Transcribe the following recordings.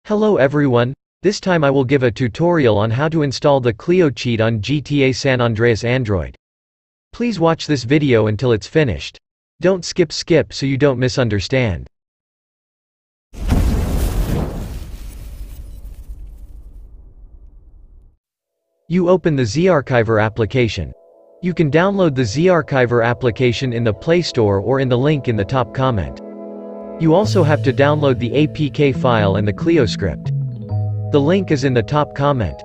Hello everyone, this time I will give a tutorial on how to install the Cleo cheat on GTA San Andreas Android. Please watch this video until it's finished. Don't skip so you don't misunderstand. You open the Z-Archiver application. You can download the Z-Archiver application in the Play Store or in the link in the top comment. You also have to download the APK file and the Cleo script. The link is in the top comment.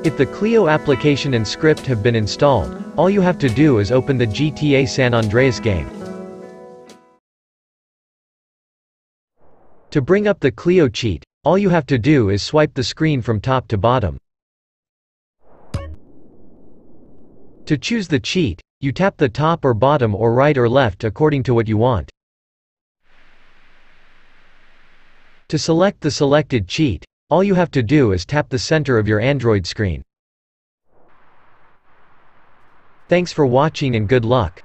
If the Cleo application and script have been installed, all you have to do is open the GTA San Andreas game. To bring up the Cleo cheat, all you have to do is swipe the screen from top to bottom. To choose the cheat, you tap the top or bottom or right or left according to what you want. To select the selected cheat, all you have to do is tap the center of your Android screen. Thanks for watching and good luck.